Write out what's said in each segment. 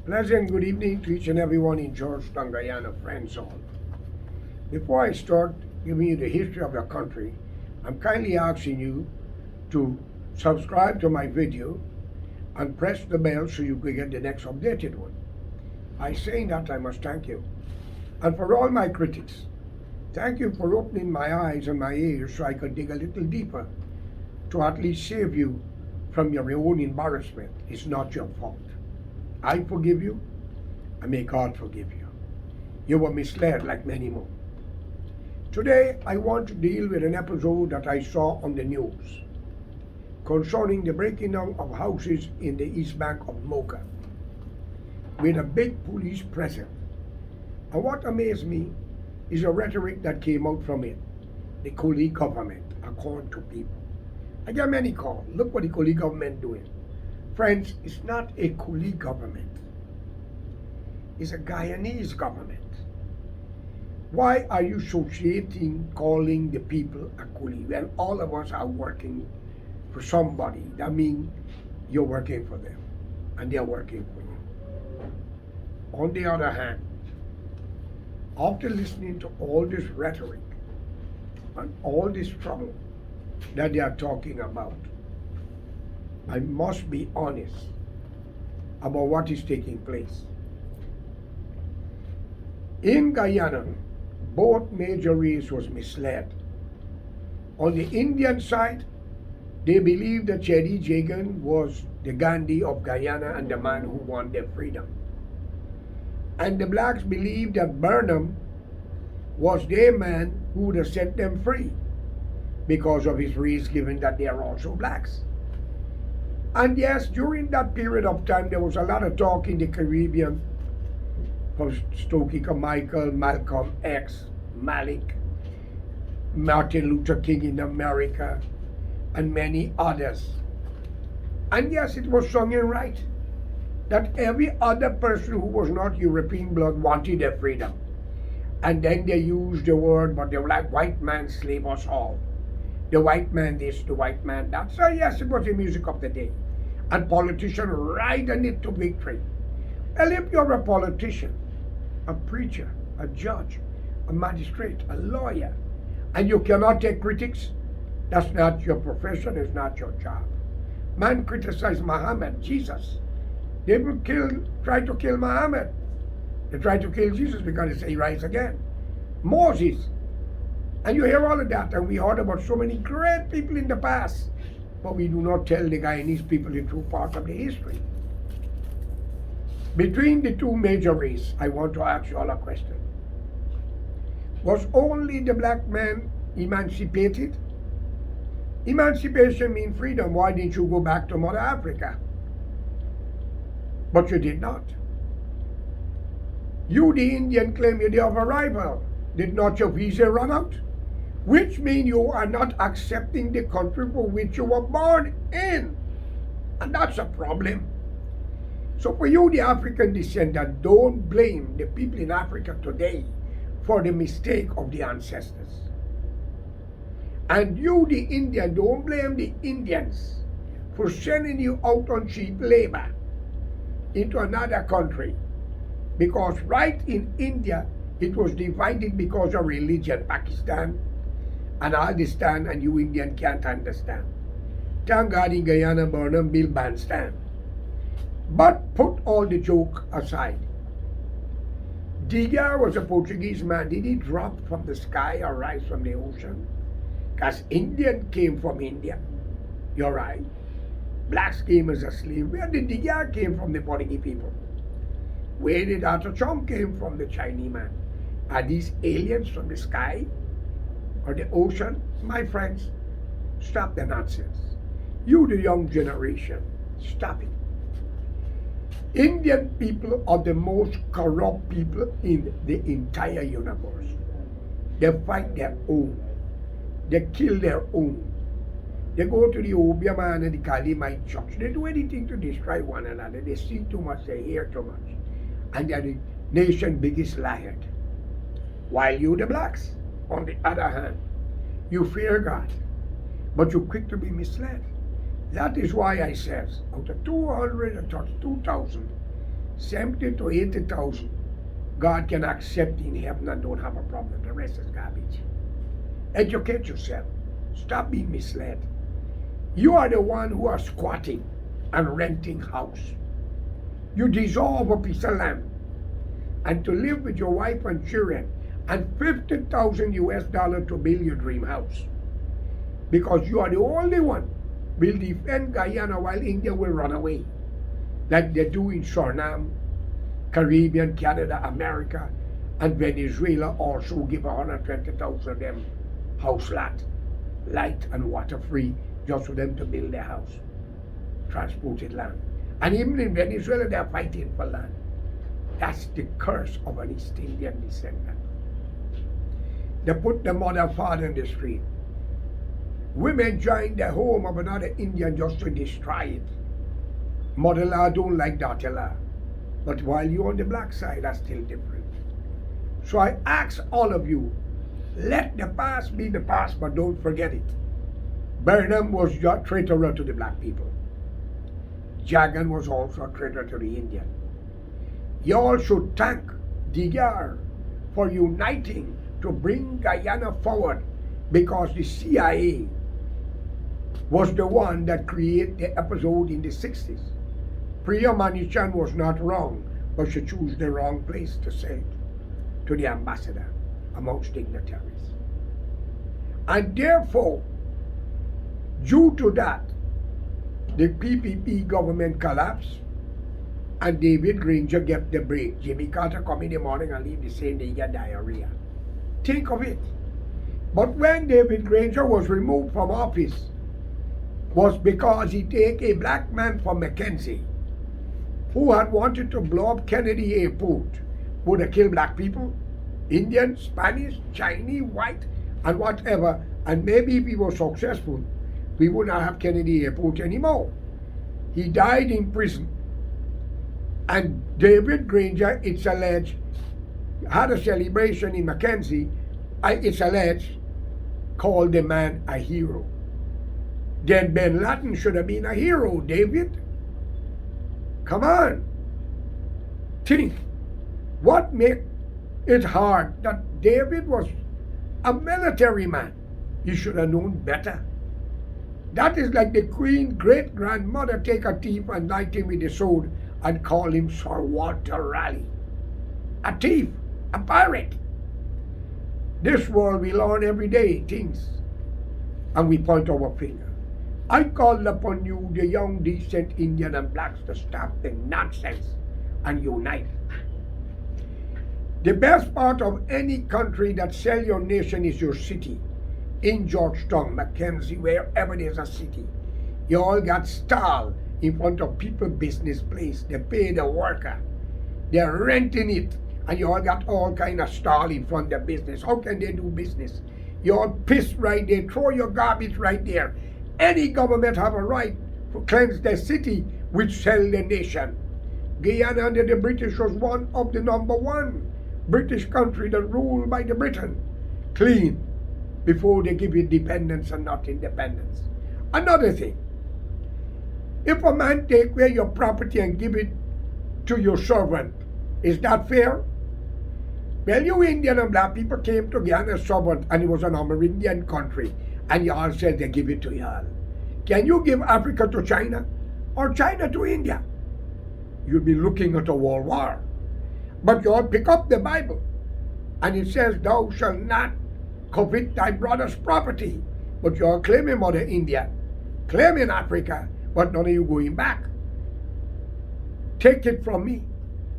Pleasant good evening to each and everyone in Georgetown, Guyana, friends all. Before I start giving you the history of your country, I'm kindly asking you to subscribe to my video and press the bell so you can get the next updated one. By saying that, I must thank you. And for all my critics, thank you for opening my eyes and my ears so I could dig a little deeper to at least save you from your own embarrassment. It's not your fault. I forgive you, and may God forgive you. You were misled like many more. Today, I want to deal with an episode that I saw on the news concerning the breaking down of houses in the east bank of Mocha with a big police presence. And what amazed me is the rhetoric that came out from it. The Coley government, according to people. I get many calls. Look what the Coley government doing. Friends, it's not a Coley government. It's a Guyanese government. Why are you associating calling the people a Coley when all of us are working for somebody? That means you're working for them and they're working for you. On the other hand, after listening to all this rhetoric and all this trouble that they are talking about, I must be honest about what is taking place. In Guyana, both major races was misled. On the Indian side, they believed that Cheddi Jagan was the Gandhi of Guyana and the man who won their freedom. And the blacks believed that Burnham was their man who would have set them free because of his race, given that they are also blacks. And yes, during that period of time, there was a lot of talk in the Caribbean from Stokely Carmichael, Malcolm X, Malik, Martin Luther King in America, and many others. And yes, it was sung and right that every other person who was not European blood wanted their freedom. And then they used the word, but they were like, white man slave us all. The white man this, the white man that. So yes, it was the music of the day. And politicians riding it to victory. Well, if you're a politician, a preacher, a judge, a magistrate, a lawyer, and you cannot take critics, that's not your profession, it's not your job. Man criticized Muhammad, Jesus. They tried to kill Muhammad. They tried to kill Jesus because they say he rise again. Moses. And you hear all of that, and we heard about so many great people in the past, but we do not tell the Guyanese people the true part of the history. Between the two major races, I want to ask you all a question. Was only the black man emancipated? Emancipation means freedom. Why didn't you go back to Mother Africa? But you did not. You, the Indian, claim you're the of arrival. Did not your visa run out? Which means you are not accepting the country for which you were born in. And that's a problem. So for you, the African descendant, don't blame the people in Africa today for the mistake of the ancestors. And you, the Indian, don't blame the Indians for sending you out on cheap labor into another country. Because right in India, it was divided because of religion. Pakistan and I understand, and you Indian can't understand. Thank God in Guyana, Burnham built bandstand. But put all the joke aside. Diga was a Portuguese man. Did he drop from the sky or rise from the ocean? Because Indian came from India. You're right. Blacks came as a slave. Where did Diga came from? The Portuguese people. Where did Arthur Chong came from? The Chinese man. Are these aliens from the sky or the ocean? My friends, stop the nonsense. You, the young generation, stop it. Indian people are the most corrupt people in the entire universe. They fight their own. They kill their own. They go to the Obiaman and the Kalimite church. They do anything to destroy one another. They see too much, they hear too much. And they are the nation's biggest liar. While you, the blacks, on the other hand, you fear God, but you're quick to be misled. That is why I says, out of 232,000 70 to 80,000, God can accept in heaven and don't have a problem. The rest is garbage. Educate yourself. Stop being misled. You are the one who are squatting and renting house. You deserve a piece of land and to live with your wife and children and $50,000 to build your dream house. Because you are the only one will defend Guyana while India will run away. Like they do in Suriname, Caribbean, Canada, America, and Venezuela also give 120,000 of them house lot, light and water free, just for them to build their house, transported land. And even in Venezuela, they are fighting for land. That's the curse of an East Indian descendant. They put the mother and father in the street. Women join the home of another Indian just to destroy it. Mother-in-law don't like daughter-in-law. But while you're on the black side, that's still different. So I ask all of you, let the past be the past, but don't forget it. Burnham was a traitor to the black people. Jagan was also a traitor to the Indian. You all should thank Digar for uniting to bring Guyana forward, because the CIA was the one that created the episode in the 60s. Priya Manichan was not wrong, but she chose the wrong place to say it to the ambassador amongst dignitaries. And therefore, due to that, the PPP government collapsed and David Granger get the break. Jimmy Carter come in the morning and leave the same day he got diarrhea. Think of it. But when David Granger was removed from office, was because he take a black man from Mackenzie who had wanted to blow up Kennedy Airport, would have killed black people, Indian, Spanish, Chinese, white, and whatever. And maybe if he was successful, we would not have Kennedy Airport anymore. He died in prison. And David Granger, it's alleged, had a celebration in Mackenzie, it's alleged, called the man a hero. Then Ben Laden should have been a hero, David. Come on. Think. What made it hard that David was a military man? He should have known better. That is like the Queen great-grandmother take a thief and knight him with a sword and call him Sir Walter Raleigh. A thief, a pirate. This world we learn every day things and we point our finger. I call upon you, the young decent Indian and blacks, to stop the nonsense and unite. The best part of any country that sell your nation is your city. In Georgetown, Mackenzie, wherever there's a city, you all got stall in front of people business place. They pay the worker. They're renting it. And you all got all kind of stall in front of the business. How can they do business? You all piss right there. Throw your garbage right there. Any government have a right to cleanse the city which sell the nation. Guyana under the British was one of the number one British country that ruled by the Britain. Clean. Before they give you dependence and not independence. Another thing. If a man take away your property and give it to your servant, is that fair? Well, you Indian and black people came to Guyana as servant and it was an Amerindian country. And y'all said they give it to y'all. Can you give Africa to China or China to India? You'll be looking at a world war. But y'all pick up the Bible and it says, thou shalt not covet thy brother's property. But y'all claiming Mother India, claiming Africa, but none of you going back. Take it from me.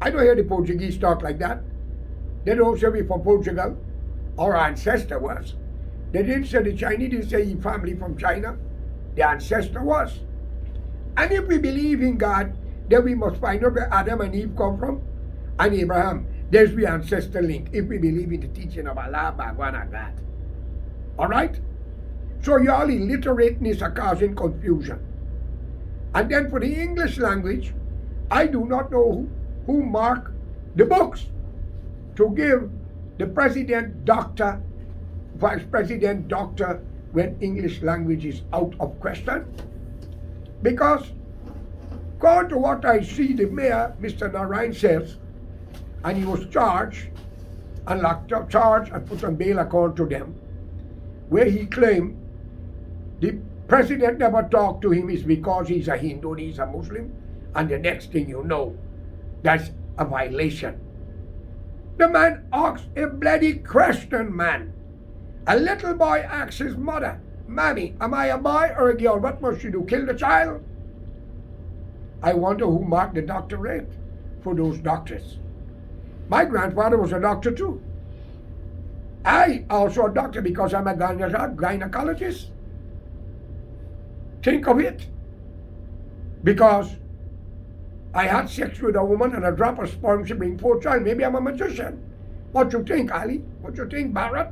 I don't hear the Portuguese talk like that. They don't say we from Portugal. Our ancestor was. They didn't say the Chinese, didn't say he family from China. The ancestor was. And if we believe in God, then we must find out where Adam and Eve come from. And Abraham. There's the ancestor link, if we believe in the teaching of Allah, Bhagwan, and God. Alright? So y'all illiterateness are causing confusion. And then for the English language, I do not know who marked the books to give the president doctor, vice president doctor, when English language is out of question. Because According to what I see, the mayor, Mr. Narayan, says, and he was charged and locked up, charged and put on bail according to them, where he claimed the president never talked to him is because he's a Hindu and he's a Muslim, and the next thing you know, that's a violation. The man asks a bloody question, man. A little boy asks his mother, "Mammy, am I a boy or a girl? What must you do? Kill the child?" I wonder who marked the doctorate for those doctors. My grandfather was a doctor too. I also a doctor because I'm a gynecologist. Think of it. Because I had sex with a woman and a drop of sperm, she bring forth child. Maybe I'm a magician. What you think, Ali? What you think, Barrett?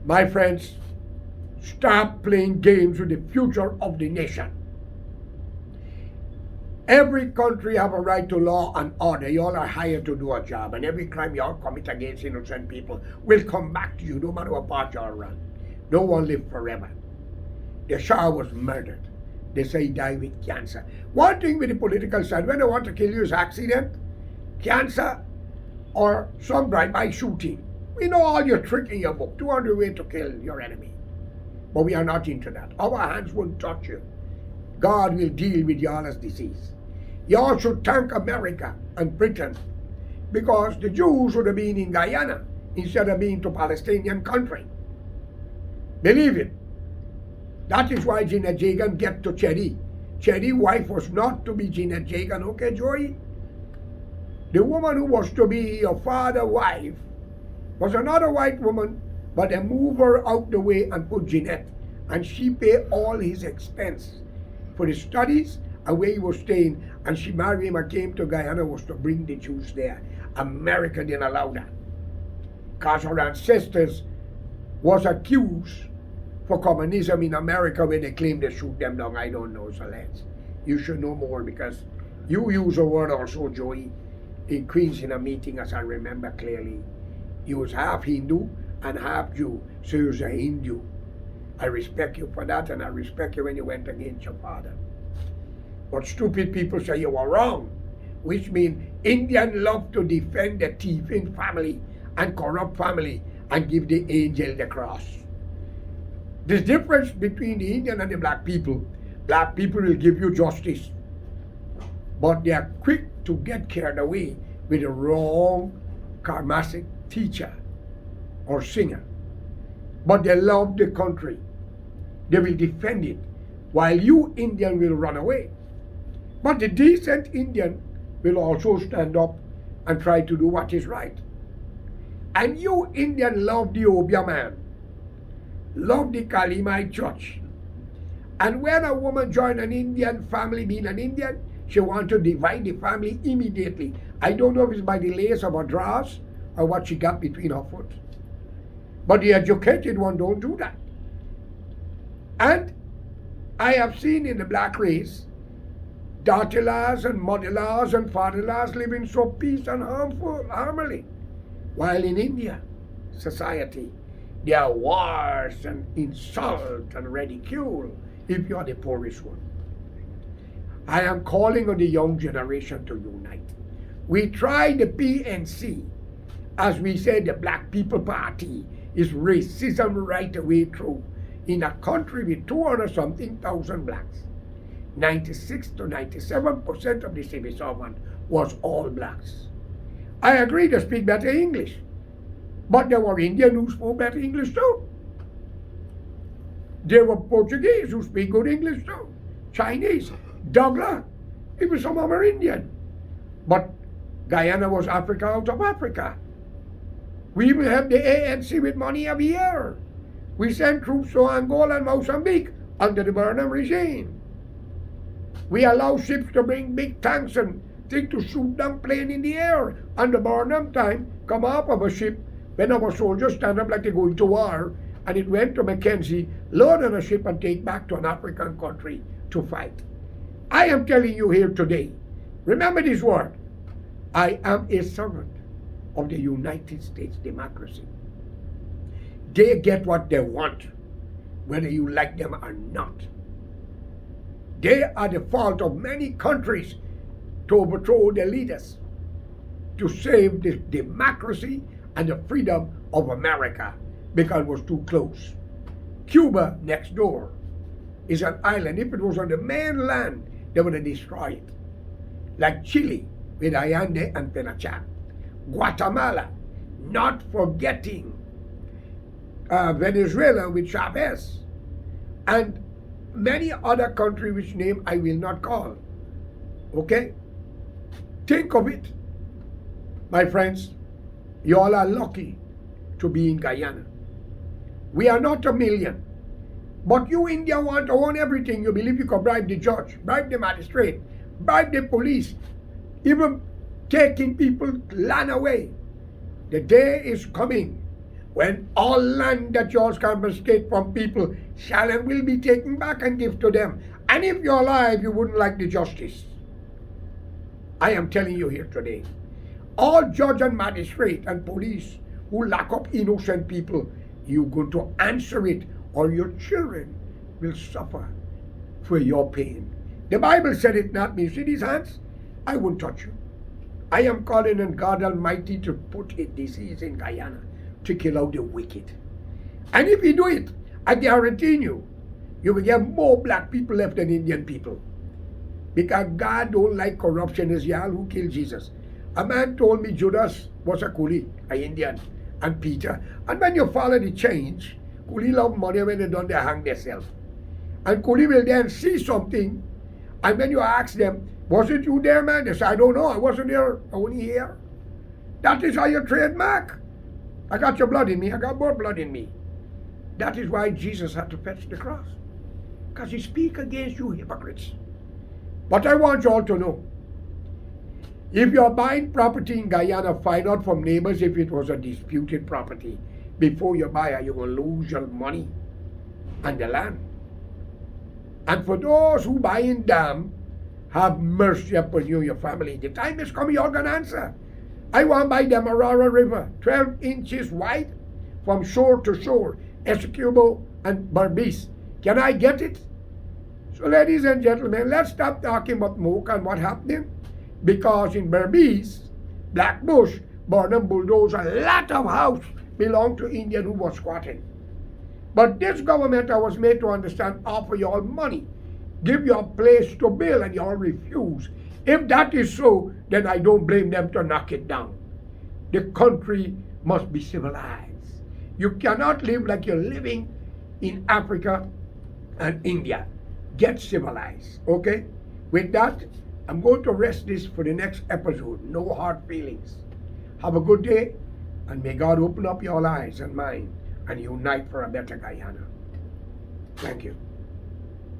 My friends, stop playing games with the future of the nation. Every country have a right to law and order. You all are hired to do a job, and every crime you all commit against innocent people will come back to you, no matter what part you all run. No one live forever. The Shah was murdered. They say he died with cancer. One thing with the political side, when they want to kill you is accident, cancer, or some drive-by shooting. We know all your trick in your book, 200 ways to kill your enemy. But we are not into that. Our hands won't touch you. God will deal with y'all's disease. Y'all should thank America and Britain because the Jews would have been in Guyana instead of being to Palestinian country. Believe it. That is why Janet Jagan get to Cherry. Cherry's wife was not to be Janet Jagan, okay, Joey? The woman who was to be your father's wife was another white woman, but they moved her out the way and put Jeanette, and she paid all his expense for the studies and where he was staying, and she married him and came to Guyana was to bring the Jews there. America didn't allow that because her ancestors was accused for communism in America when they claimed they shoot them down. I don't know, so you should know more because you use a word also, Joey, in Queens in a meeting, as I remember clearly. You was half Hindu and half Jew, so you was a Hindu. I respect you for that, and I respect you when you went against your father. But stupid people say you were wrong, which means Indians love to defend the thieving family and corrupt family and give the angel the cross. The difference between the Indian and the black people will give you justice, but they are quick to get carried away with a wrong charismatic teacher or singer. But they love the country. They will defend it, while you Indian will run away. But the decent Indian will also stand up and try to do what is right. And you Indian love the Obia man, love the Kalimite church. And when a woman join an Indian family, being an Indian, she want to divide the family immediately. I don't know if it's by the lace of her drawers or what she got between her foot. But the educated one don't do that. And I have seen in the black race, daughter-in-laws and mother-in-laws and father-in-laws living so peace and harmony. While in India society, there are wars and insult and ridicule if you are the poorest one. I am calling on the young generation to unite. We tried the PNC. As we said, the Black People Party is racism right the way through. In a country with 200-something thousand blacks, 96 to 97% of the civil servant was all blacks. I agree they speak better English, but there were Indians who spoke better English too. There were Portuguese who speak good English too. Chinese, Douglas, even some of them are Indian. But Guyana was Africa out of Africa. We even have the ANC with money every year. We send troops to Angola and Mozambique under the Burnham regime. We allow ships to bring big tanks and things to shoot down plane in the air. Under Burnham time, come up of a ship when our soldiers stand up like they're going to war, and it went to Mackenzie, load on a ship and take back to an African country to fight. I am telling you here today, remember this word, I am a servant of the United States democracy. They get what they want, whether you like them or not. They are the fault of many countries to overthrow their leaders, to save the democracy and the freedom of America because it was too close. Cuba, next door, is an island. If it was on the mainland, they would have destroyed it. Like Chile with Allende and Pinochet. Guatemala, not forgetting Venezuela with Chavez. And many other countries which name I will not call. Okay? Think of it. My friends, you all are lucky to be in Guyana. We are not a million. But you India want to own everything. You believe you can bribe the judge, bribe the magistrate, bribe the police, even taking people's land away. The day is coming when all land that yours confiscate from people shall and will be taken back and give to them. And if you're alive, you wouldn't like the justice. I am telling you here today. All judge and magistrate and police who lock up innocent people, you're going to answer it, or your children will suffer for your pain. The Bible said it, not me. See these hands? I won't touch you. I am calling on God Almighty to put a disease in Guyana to kill out the wicked. And if you do it, I guarantee you, you will get more black people left than Indian people. Because God don't like corruption. As y'all who killed Jesus. A man told me Judas was a coolie, an Indian, and Peter. And when you follow the change, coolie love money. When they done, they hang themselves. And coolie will then see something, and when you ask them, was it you there, man? They say, I don't know, I wasn't there, I only here. That is how you trademark. I got your blood in me, I got more blood in me. That is why Jesus had to fetch the cross. Because he speak against you hypocrites. But I want you all to know, if you're buying property in Guyana, find out from neighbors if it was a disputed property. Before you buy it, you're going to lose your money and the land. And for those who buy in dam, have mercy upon you, your family. The time is coming, you're going to answer. I want to buy the Marara River, 12 inches wide, from shore to shore, Essequibo and Berbice. Can I get it? So ladies and gentlemen, let's stop talking about Mocha and what happened. Because in Berbice, Blackbush, Burnham Bulldoze, a lot of house belong to Indian who was squatting. But this government, I was made to understand, offer you all money, give you a place to build, and you all refuse. If that is so, then I don't blame them to knock it down. The country must be civilized. You cannot live like you're living in Africa and India. Get civilized, okay? With that, I'm going to rest this for the next episode. No hard feelings. Have a good day, and may God open up your eyes and mind and unite for a better Guyana. Thank you.